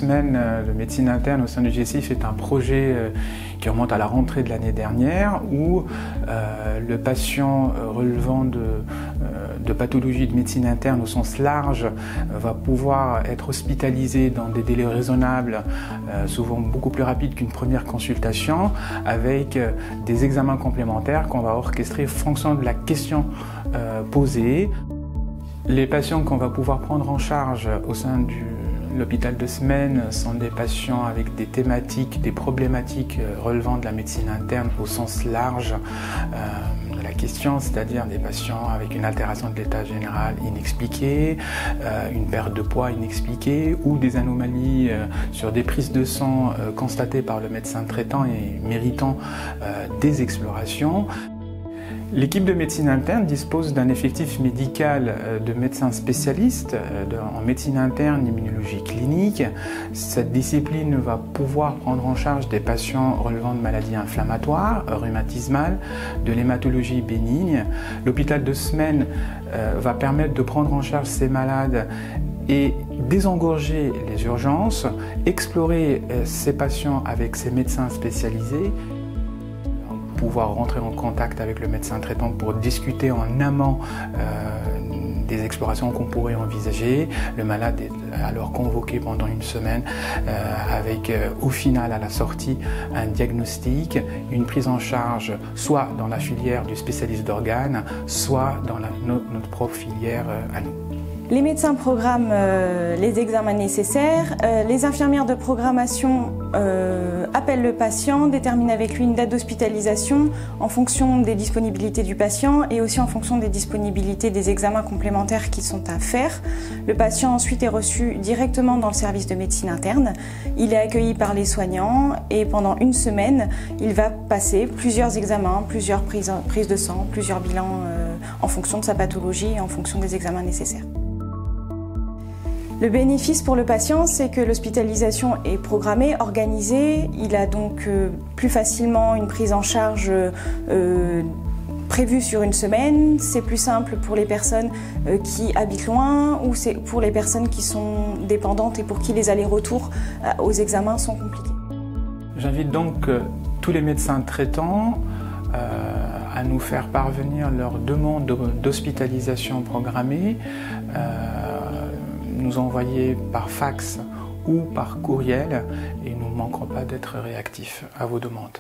semaines de médecine interne au sein du GESIF est un projet qui remonte à la rentrée de l'année dernière où le patient relevant de pathologies de médecine interne au sens large va pouvoir être hospitalisé dans des délais raisonnables, souvent beaucoup plus rapides qu'une première consultation, avec des examens complémentaires qu'on va orchestrer en fonction de la question posée. Les patients qu'on va pouvoir prendre en charge au sein de l'hôpital de semaine sont des patients avec des thématiques, des problématiques relevant de la médecine interne au sens large de la question, c'est-à-dire des patients avec une altération de l'état général inexpliquée, une perte de poids inexpliquée ou des anomalies sur des prises de sang constatées par le médecin traitant et méritant des explorations. L'équipe de médecine interne dispose d'un effectif médical de médecins spécialistes en médecine interne, immunologie clinique. Cette discipline va pouvoir prendre en charge des patients relevant de maladies inflammatoires, rhumatismales, de l'hématologie bénigne. L'hôpital de semaine va permettre de prendre en charge ces malades et désengorger les urgences, explorer ces patients avec ces médecins spécialisés, pouvoir rentrer en contact avec le médecin traitant pour discuter en amont des explorations qu'on pourrait envisager. Le malade est alors convoqué pendant une semaine avec au final à la sortie un diagnostic, une prise en charge soit dans la filière du spécialiste d'organes, soit dans notre propre filière à nous. Les médecins programment les examens nécessaires, les infirmières de programmation appellent le patient, déterminent avec lui une date d'hospitalisation en fonction des disponibilités du patient et aussi en fonction des disponibilités des examens complémentaires qui sont à faire. Le patient ensuite est reçu directement dans le service de médecine interne. Il est accueilli par les soignants et pendant une semaine, il va passer plusieurs examens, plusieurs prises de sang, plusieurs bilans en fonction de sa pathologie et en fonction des examens nécessaires. Le bénéfice pour le patient, c'est que l'hospitalisation est programmée, organisée. Il a donc plus facilement une prise en charge prévue sur une semaine. C'est plus simple pour les personnes qui habitent loin ou c'est pour les personnes qui sont dépendantes et pour qui les allers-retours aux examens sont compliqués. J'invite donc tous les médecins traitants à nous faire parvenir leur demande d'hospitalisation programmée, nous envoyer par fax ou par courriel et nous ne manquerons pas d'être réactifs à vos demandes.